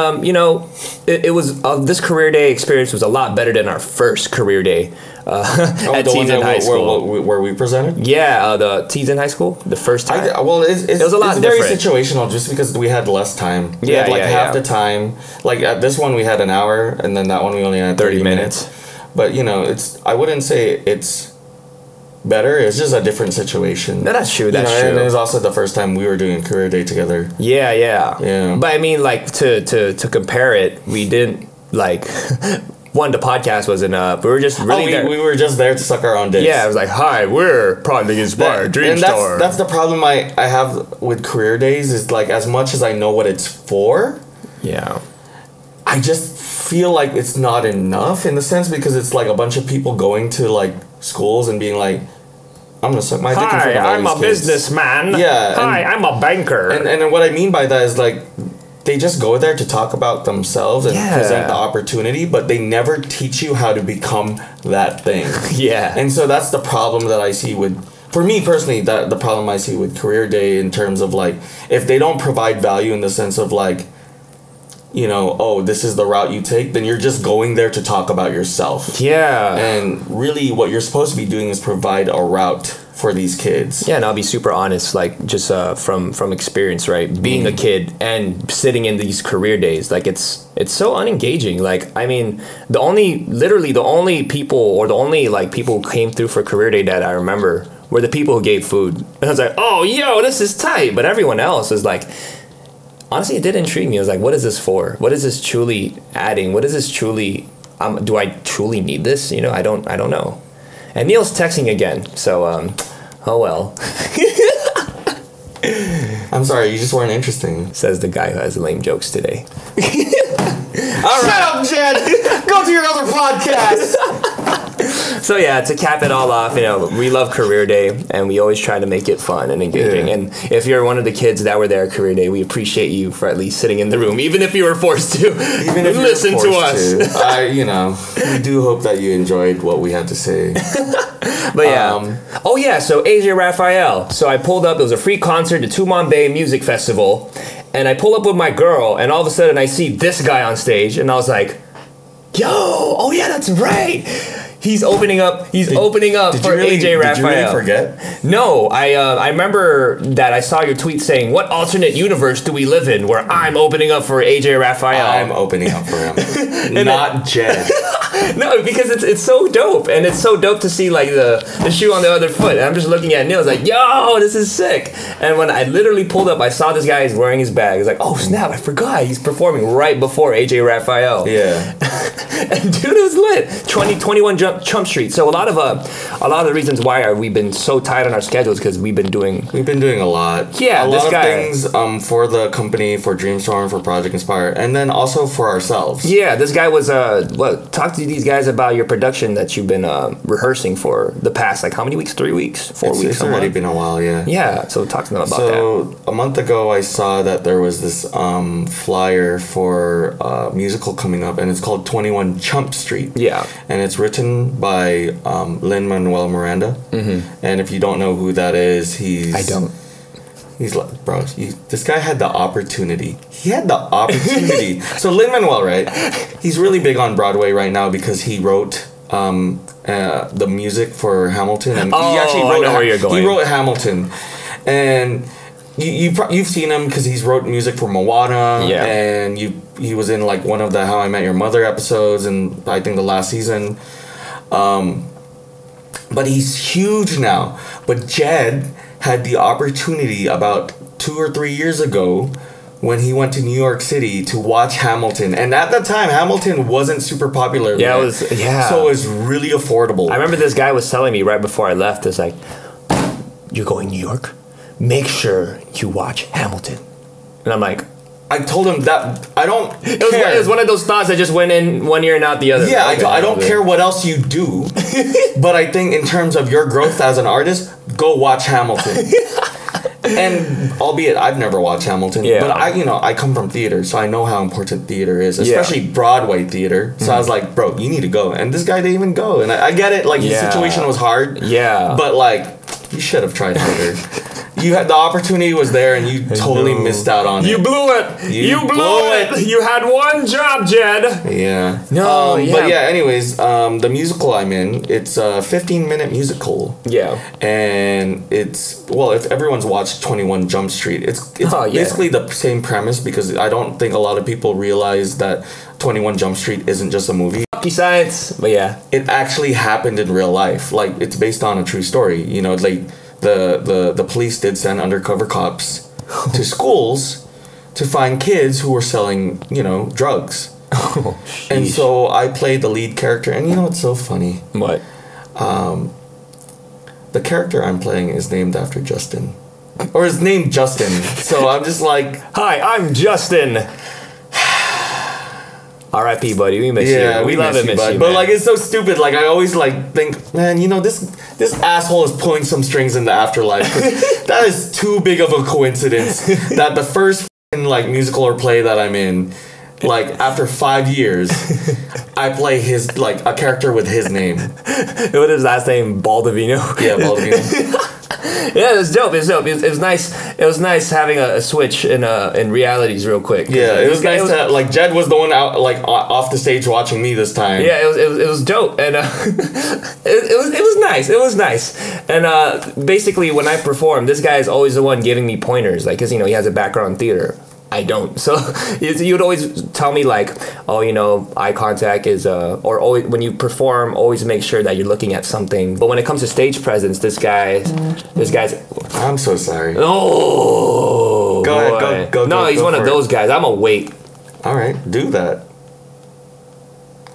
it was this Career Day experience was a lot better than our first Career Day at Teens in High School. Where we presented? Yeah, the Teens in High School, the first time. It was a lot different. Very situational just because we had less time. We had half the time. Like at this one we had an hour, and then that one we only had 30 minutes. But, I wouldn't say it's better. It's just a different situation. No, that's true. That's true. And it was also the first time we were doing Career Day together. Yeah. But I mean, like, to compare it, we didn't, like, the podcast wasn't up. We were just really there. We were just there to suck our own dicks. Yeah, it was like, hi, we're Project Inspire, Dream Star. That's the problem I have with Career Days is, like, as much as I know what it's for. Yeah. I just feel like it's not enough in the sense because it's like a bunch of people going to like schools and being like, I'm gonna suck my dick in front of all I'm these a kids. businessman. Yeah. Hi, I'm a banker. And what I mean by that is like they just go there to talk about themselves and present the opportunity, but they never teach you how to become that thing. And so that's the problem that I see for me personally, the problem I see with Career Day in terms of like if they don't provide value in the sense of like, this is the route you take, then you're just going there to talk about yourself. Yeah. And really what you're supposed to be doing is provide a route for these kids. Yeah, and I'll be super honest, like just from experience, right? Being a kid and sitting in these Career Days, like it's so unengaging. Like, I mean, the only people who came through for Career Day that I remember were the people who gave food. And I was like, oh, yo, this is tight. But everyone else is like, honestly, it did intrigue me. I was like, what is this for? What is this truly adding? What is this truly... do I truly need this? I don't know. And Niel's texting again. So, oh well. I'm sorry, you just weren't interesting. Says the guy who has lame jokes today. All right. Shut up, Jed! Go to your other podcast! So yeah, to cap it all off, you know, we love Career Day, and we always try to make it fun and engaging. And if you're one of the kids that were there at Career Day, we appreciate you for at least sitting in the room, even if you were forced to. Even if listen to us. You know, we do hope that you enjoyed what we had to say. But yeah. Oh yeah, so AJ Rafael. So I pulled up, it was a free concert, the Tumon Bay Music Festival, and I pull up with my girl, and all of a sudden I see this guy on stage, and I was like, yo, oh yeah, that's right. He's opening up for AJ Rafael. Did you really forget? No, I remember that I saw your tweet saying, what alternate universe do we live in where I'm opening up for AJ Rafael? I'm opening up for him. Not Jed. No, because it's so dope, and it's so dope to see like the shoe on the other foot. And I'm just looking at Neil, I was like, yo, this is sick. And when I literally pulled up, I saw this guy is wearing his bag. I was like, oh snap, I forgot he's performing right before AJ Rafael. Yeah. And dude, it was lit. 21 Jump Street. So a lot of the reasons why we've been so tight on our schedules because we've been doing a lot. Yeah, a lot of things for the company, for Dreamstorm, for Project Inspire, and then also for ourselves. Yeah, this guy was talk to these guys about your production that you've been rehearsing for the past like how many weeks? 3 weeks? 4 weeks? It's already been a while, yeah. Yeah, so talk to them about that. So a month ago, I saw that there was this flyer for a musical coming up, and it's called 21 Jump Street. Yeah, and it's written by Lin-Manuel Miranda. Mm-hmm. And if you don't know who that is, he's like, bro, this guy had the opportunity. He had the opportunity. So Lin-Manuel, right? He's really big on Broadway right now because he wrote the music for Hamilton. And he actually wrote where you're going. He wrote Hamilton. And you've seen him because he's wrote music for Moana. Yeah. And he was in like one of the How I Met Your Mother episodes and I think the last season. But he's huge now. But Jed had the opportunity about 2 or 3 years ago when he went to New York City to watch Hamilton. And at that time, Hamilton wasn't super popular. Yeah, So it was really affordable. I remember this guy was telling me right before I left, it's like, you're going to New York? Make sure you watch Hamilton. And I'm like, I told him that I don't care. It was one of those thoughts that just went in one ear and out the other. Yeah, I don't care what else you do. But I think in terms of your growth as an artist, go watch Hamilton. And albeit I've never watched Hamilton, but I come from theater, so I know how important theater is, especially Broadway theater. So I was like, bro, you need to go. And this guy didn't even go. And I get it, like the situation was hard. Yeah. But like, you should have tried harder. You had the opportunity was there, and you totally missed out on it. You blew it. You blew it. You had one job, Jed. Yeah. No. But yeah. Anyways, the musical I'm in, it's a 15-minute musical. Yeah. And it's if everyone's watched 21 Jump Street, it's basically the same premise because I don't think a lot of people realize that 21 Jump Street isn't just a movie. Science, but yeah, it actually happened in real life. Like it's based on a true story. You know, like. The police did send undercover cops to schools to find kids who were selling, drugs. Oh, and so I played the lead character, and what's so funny? What? The character I'm playing is named after Justin. Or is named Justin. So I'm just like... Hi, I'm Justin. R.I.P. buddy, we miss you. We love and miss you, but like it's so stupid. Like I always like think, man, this asshole is pulling some strings in the afterlife. That is too big of a coincidence that the first like musical or play that I'm in, like after 5 years, I play his like a character with his name. What is his last name? Baldovino. Yeah, Baldovino. Yeah, it was dope. It was nice. It was nice having a switch in realities real quick. Yeah, it was nice to like Jed was the one out like off the stage watching me this time. Yeah, it was dope, and it was nice. It was nice, and basically when I perform, this guy is always the one giving me pointers, like because he has a background in theater. I don't. So you'd always tell me like, oh, eye contact is or always when you perform, always make sure that you're looking at something. But when it comes to stage presence, this guy's. I'm so sorry. Oh, go ahead. Go. No, he's one of those guys. I'm a wait. All right, do that.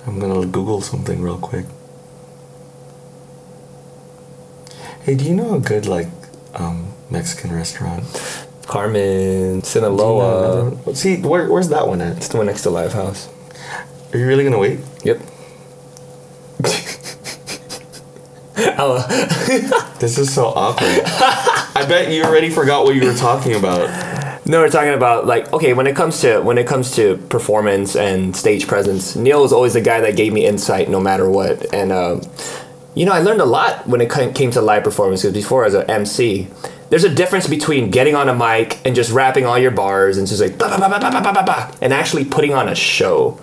I'm gonna Google something real quick. Hey, do you know a good like Mexican restaurant? Carmen, Sinaloa. See, where's that one at? It's the one next to Live House. Are you really gonna wait? Yep. This is so awkward. I bet you already forgot what you were talking about. No, we're talking about like, okay, when it comes to performance and stage presence, Niel was always the guy that gave me insight no matter what. And you know, I learned a lot when it came to live performance, because before as an MC, there's a difference between getting on a mic and just rapping all your bars and just like bah, bah, bah, bah, bah, bah, bah, bah, and actually putting on a show.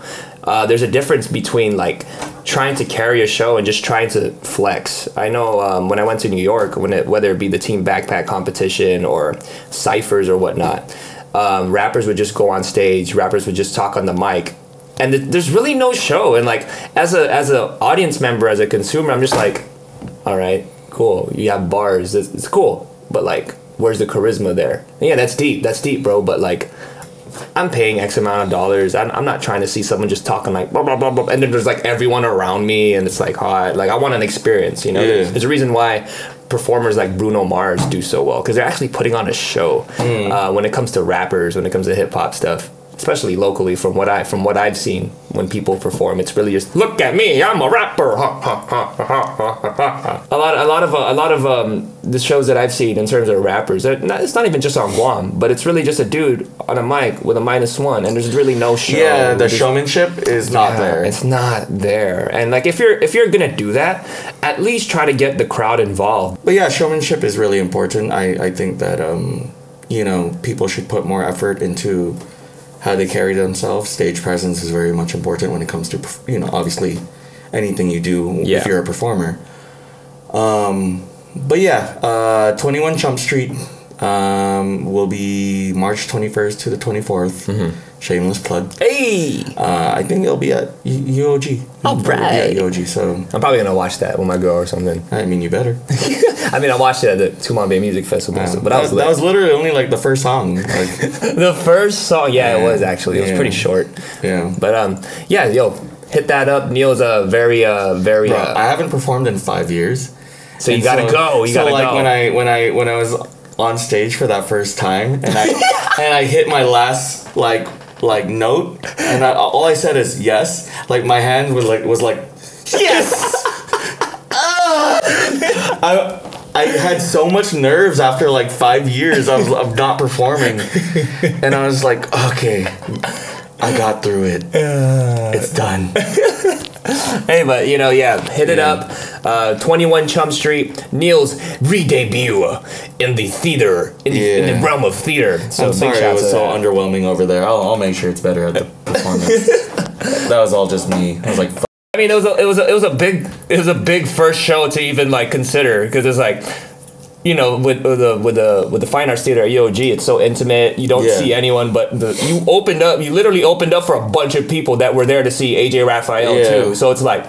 There's a difference between like trying to carry a show and just trying to flex. I know when I went to New York, whether it be the team backpack competition or ciphers or whatnot, rappers would just go on stage, rappers would just talk on the mic, and there's really no show. And like as a audience member, as a consumer, I'm just like, all right, cool, you have bars, it's cool, but like, where's the charisma there? And yeah, that's deep, bro. But like, I'm paying X amount of dollars. I'm not trying to see someone just talking like blah, blah, blah, blah, and then there's like everyone around me, and it's like, hot. Like I want an experience, you know. Yeah. There's a reason why performers like Bruno Mars do so well, because they're actually putting on a show. When it comes to rappers, when it comes to hip hop stuff, especially locally, from what I've seen when people perform, it's really just look at me, I'm a rapper. A lot of the shows that I've seen in terms of rappers, it's not even just on Guam, but it's really just a dude on a mic with a -1, and there's really no show. Yeah, the showmanship is not there. It's not there. And like if you're gonna do that, at least try to get the crowd involved. But yeah, showmanship is really important. I think that you know, people should put more effort into how they carry themselves. Stage presence is very much important when it comes to, you know, obviously anything you do if you're a performer. But yeah, 21 Jump Street will be March 21st to the 24th. Shameless plug. Hey! I think it'll be at UOG. All right. At UOG, so I'm probably gonna watch that with my girl or something. I mean, you better. I mean, I watched it at the Tumon Bay Music Festival, but that was literally only like the first song. Like, the first song, it was actually. It was pretty short. Yeah. But yeah, yo, hit that up. Neil's a very. Bro, I haven't performed in 5 years. So you gotta go. You gotta go. So like when I was on stage for that first time, and I hit my last like note, and all I said is yes. Like my hand was like yes. I had so much nerves after like 5 years of not performing, and I was like, okay, I got through it. It's done. Hey, but you know, hit it up. 21 Chum Street, Neil's re-debut in the theater, in the realm of theater. So I'm sorry it was so underwhelming over there. I'll make sure it's better at the performance. That was all just me. I was like, I mean, it was a big first show to even like consider, because it's like, you know, with the Fine Arts Theater at UOG, it's so intimate. You don't see anyone, but you literally opened up for a bunch of people that were there to see AJ Rafael too. So it's like,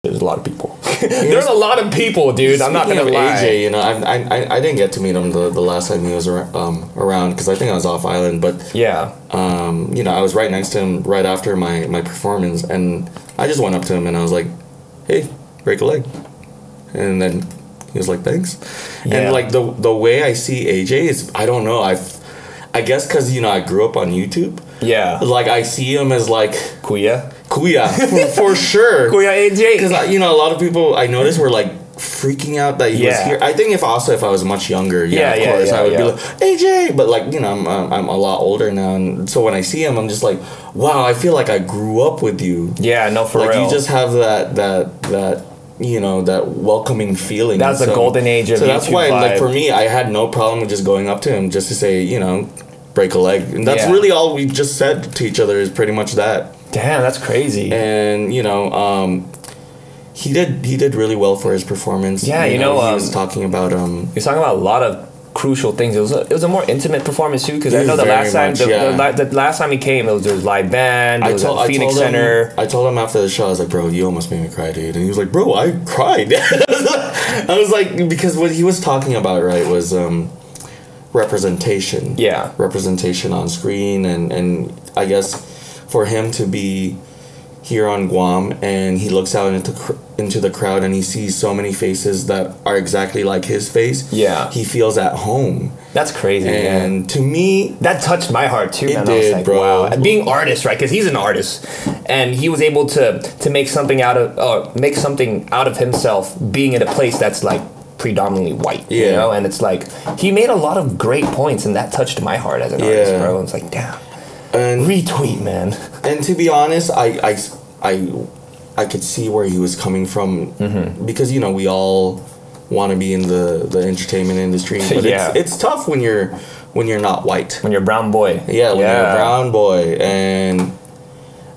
there's a lot of people. There's a lot of people, dude. I'm not gonna lie. AJ, you know, I didn't get to meet him the last time he was around, because I think I was off island. But you know, I was right next to him right after my performance, and I just went up to him and I was like, "Hey, break a leg," and then he was like, "Thanks." And like the way I see AJ is, I don't know, I guess because, you know, I grew up on YouTube. Yeah. Like I see him as like Kuya for sure. Kuya AJ. Because you know, a lot of people I noticed were like freaking out that he was here. I think if I was much younger, of course I would be like AJ. But like, you know, I'm a lot older now, and so when I see him, I'm just like, wow, I feel like I grew up with you. Yeah, no, for like, real. You just have that. You know, that welcoming feeling. That's the golden age of YouTube. So that's why, vibe. like, for me, I had no problem with just going up to him just to say, you know, break a leg. And that's really all we just said to each other, is pretty much that. Damn, that's crazy. And, you know, he did really well for his performance. Yeah, you know, he was talking about he was talking about a lot of crucial things. It was a more intimate performance too, because I know the last time he came, there was live band, it was at Phoenix Center. I told him after the show, I was like, bro, you almost made me cry, dude. And he was like, bro, I cried. I was like, because what he was talking about, right, was representation. Representation on screen, and I guess for him to be, here on Guam, and he looks out into the crowd and he sees so many faces that are exactly like his face. Yeah. He feels at home. That's crazy. And to me, that touched my heart too, man. It did, I was like, bro. wow. Being artist, right? Because he's an artist, and he was able to make something out of himself, being in a place that's like predominantly white. Yeah. You know, and it's like he made a lot of great points, and that touched my heart as an artist, bro. And it's like, damn. And retweet, man. And to be honest, I could see where he was coming from, because you know we all want to be in the entertainment industry, but it's tough when you're not white, when you're a brown boy. When you're a brown boy. And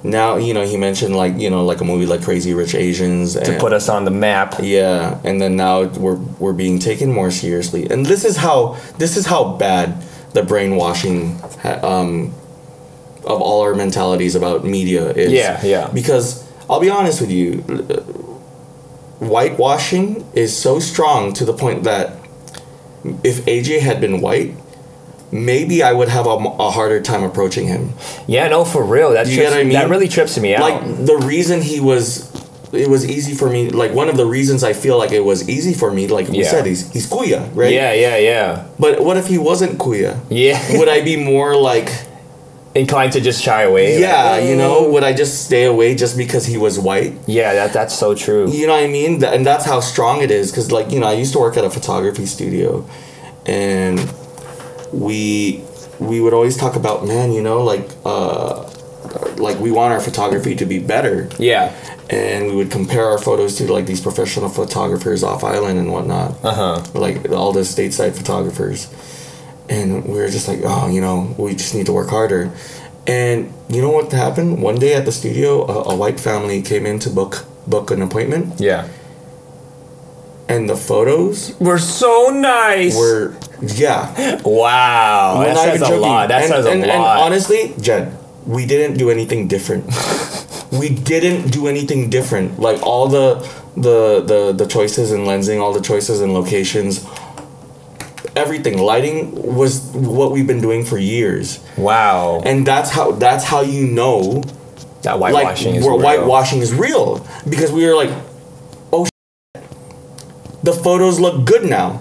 now, you know, he mentioned like a movie like Crazy Rich Asians to put us on the map. Yeah, and then now we're being taken more seriously, and this is how bad the brainwashing of all our mentalities about media is. Yeah. Because I'll be honest with you, whitewashing is so strong to the point that if AJ had been white, maybe I would have a harder time approaching him. Yeah, no, for real. That really trips me out. Like, the reason it was easy for me, like, one of the reasons I feel like it was easy for me, like we said, he's kuya, right? Yeah. But what if he wasn't kuya? Yeah. Would I be more, like, inclined to just shy away? Yeah, like, you know, would I just stay away just because he was white? Yeah, that's so true. You know what I mean? And that's how strong it is. Because, like, you know, I used to work at a photography studio, and we would always talk about, man, you know, like we want our photography to be better. Yeah. And we would compare our photos to like these professional photographers off island and whatnot. Like all the stateside photographers. And we were just like, oh, you know, we just need to work harder. And you know what happened? One day at the studio, a white family came in to book an appointment. Yeah. And the photos were so nice. Wow. That says a lot. That says a lot. And honestly, Jed, we didn't do anything different. Like all the choices in lensing, all the choices in locations, everything, lighting was what we've been doing for years. Wow. And that's how you know that whitewashing is real. Whitewashing is real, because we were like, oh shit, the photos look good now.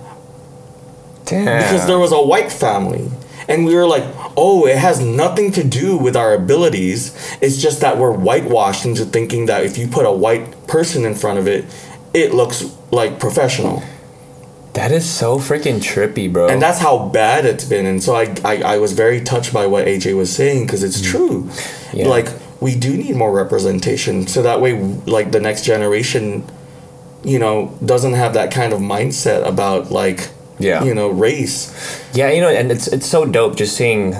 Damn. Because there was a white family. And we were like, oh, it has nothing to do with our abilities. It's just that we're whitewashed into thinking that if you put a white person in front of it, it looks like professional. That is so freaking trippy, bro. And that's how bad it's been. And so I was very touched by what AJ was saying, because it's true. Yeah. Like, we do need more representation, so that way, like, the next generation, you know, doesn't have that kind of mindset about, like, you know, race. Yeah, you know, and it's so dope just seeing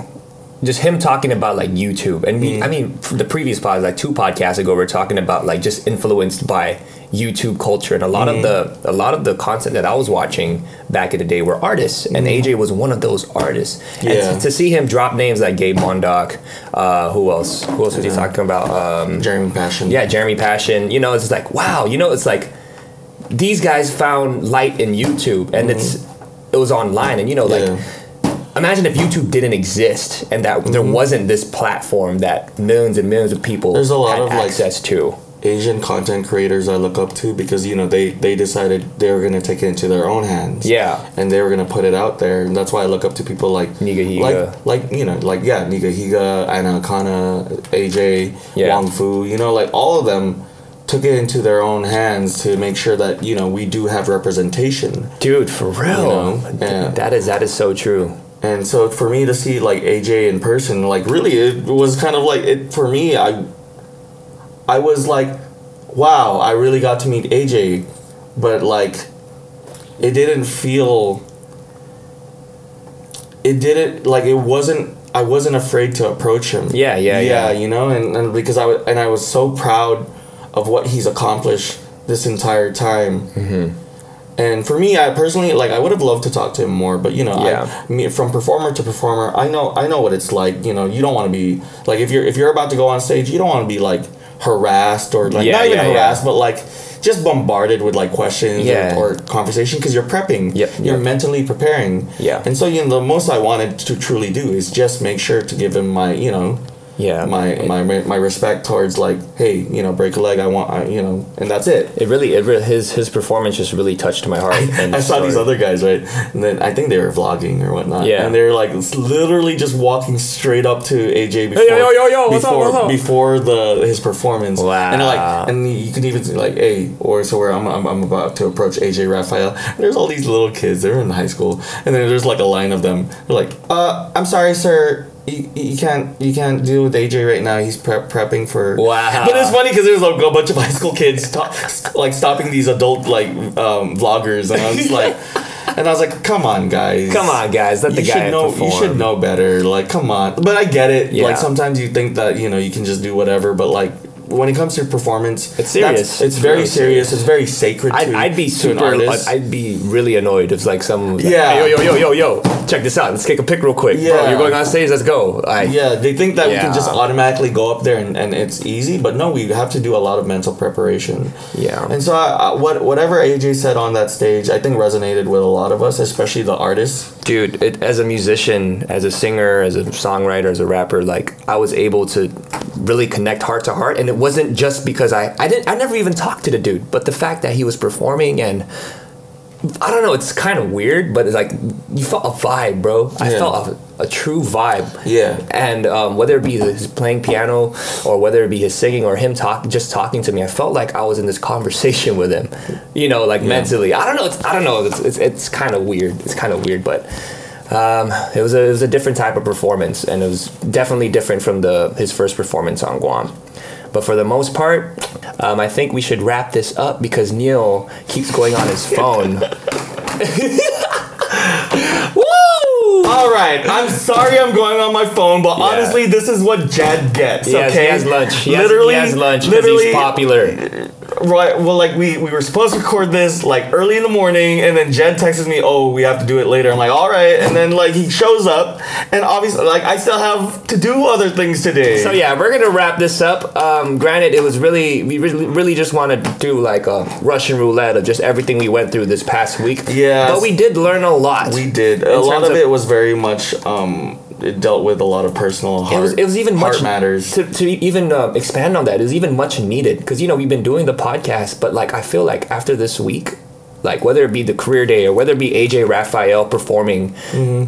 just him talking about like YouTube. And I mean, the previous pod, like 2 podcasts ago, we are talking about like just influenced by YouTube culture, and a lot of the content that I was watching back in the day were artists, and AJ was one of those artists. Yeah. And to see him drop names like Gabe Mondock, who else was he talking about? Jeremy Passion. Yeah, Jeremy Passion. You know, it's like, wow. You know, it's like these guys found light in YouTube, and it was online, and you know, like. Imagine if YouTube didn't exist and that there wasn't this platform that millions and millions of people There's a lot had of access to. Asian content creators I look up to, because you know they decided they were gonna take it into their own hands. Yeah. And they were gonna put it out there, and that's why I look up to people like Niga Higa. like you know, like Niga Higa, Anna Akana, AJ, Wong Fu, you know, like all of them took it into their own hands to make sure that, you know, we do have representation. Dude, for real. You know? That is so true. And so for me to see like AJ in person, like really it was kind of like it for me. I was like, wow, I really got to meet AJ, but like it didn't feel. It didn't like it wasn't. I wasn't afraid to approach him. Yeah. You know, and because I was so proud of what he's accomplished this entire time. And for me, I personally, like, I would have loved to talk to him more, but you know, from performer to performer, I know what it's like. You know, you don't want to be like, if you're about to go on stage, you don't want to be like harassed or like not even harassed, but like just bombarded with like questions or conversation, because you're prepping. You're mentally preparing. And so, you know, the most I wanted to truly do is just make sure to give him my, you know, my respect towards like, hey, you know, break a leg, you know, and that's it. His performance just really touched my heart. I saw these other guys, right, and then I think they were vlogging or whatnot, and they were like literally just walking straight up to AJ before his performance. Wow. And they're like, and you can even see like, hey, or so where I'm about to approach AJ Rafael. And there's all these little kids. They're in high school, and then there's like a line of them. They're like, I'm sorry, sir. You can't deal with AJ right now. He's prepping for. Wow. But it's funny because there's like a bunch of high school kids like stopping these adult like vloggers, and I was like, come on, guys. Let the guy perform. You should know better. Like, come on. But I get it. Yeah. Like sometimes you think that, you know, you can just do whatever, but like, when it comes to performance, it's serious. It's very serious. It's very sacred. I'd be super. I'd be really annoyed if like some. Yeah. Hey, yo. Check this out. Let's take a pic real quick. Yeah. Bro, you're going on stage. Let's go. They think that we can just automatically go up there and it's easy, but no, we have to do a lot of mental preparation. Yeah. And so whatever AJ said on that stage, I think resonated with a lot of us, especially the artists. Dude, as a musician, as a singer, as a songwriter, as a rapper, like I was able to really connect heart to heart, and it wasn't just because I never even talked to the dude, but the fact that he was performing, and I don't know, it's kind of weird, but it's like you felt a vibe, bro. I felt a true vibe. Yeah. And whether it be his playing piano or whether it be his singing or him just talking to me, I felt like I was in this conversation with him, you know, like mentally. I don't know. It's kind of weird. It's kind of weird, but it was a different type of performance, and it was definitely different from his first performance on Guam. But for the most part, I think we should wrap this up because Niel keeps going on his phone. Woo! All right, I'm sorry I'm going on my phone, but honestly, this is what Jed gets. Yes, okay, he has lunch. He has lunch because he's popular. Right. Well, like we were supposed to record this like early in the morning, and then Jed texts me, "Oh, we have to do it later." I'm like, "All right," and then like he shows up, and obviously, like I still have to do other things today. So yeah, we're gonna wrap this up. Granted, it was we really just want to do like a Russian roulette of just everything we went through this past week. Yeah, but we did learn a lot. We did. A lot of it was very much. It dealt with a lot of personal heart. It was even heart much matters to even expand on that. It was even much needed because you know we've been doing the podcast, but like I feel like after this week, like whether it be the career day or whether it be AJ Rafael performing,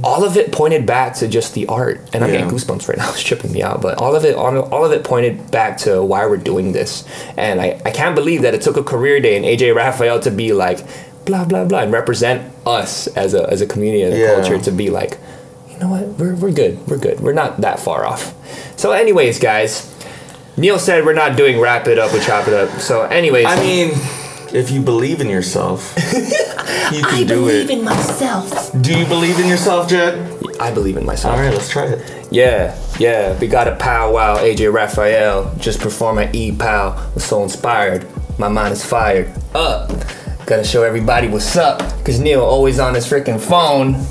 all of it pointed back to just the art. And I'm getting goosebumps right now. It's tripping me out. But all of it pointed back to why we're doing this. And I can't believe that it took a career day and AJ Rafael to be like blah blah blah and represent us as a community and a culture to be like. You know what? We're good. We're not that far off. So anyways, guys, Niel said we're not doing wrap it up or chop it up. So anyways. I mean, if you believe in yourself, you can do it. I believe in myself. Do you believe in yourself, Jed? I believe in myself. All right, let's try it. Yeah. We got a powwow. AJ Rafael just performed at E-Pow. Was so inspired. My mind is fired up. Gotta show everybody what's up. Cause Niel always on his freaking phone.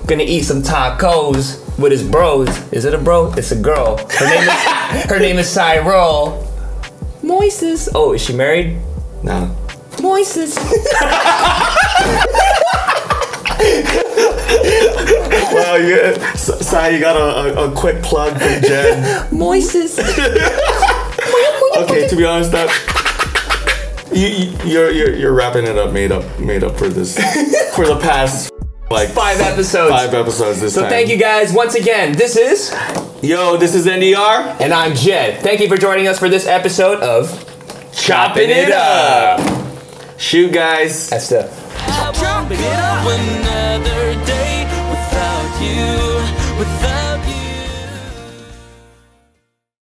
Gonna eat some tacos with his bros. Is it a bro? It's a girl. Her name is Cyril. Moises. Oh, is she married? No. Moises. Wow, you got a quick plug from Jed. Moises. Okay, to be honest, that you're wrapping it up, made up for this for the past. Like 5 episodes. 5 episodes this time. So thank you guys once again. This is NDR. And I'm Jed. Thank you for joining us for this episode of Choppin' It Up. Shoot, guys. That's the Choppin' It Up. Another day without you.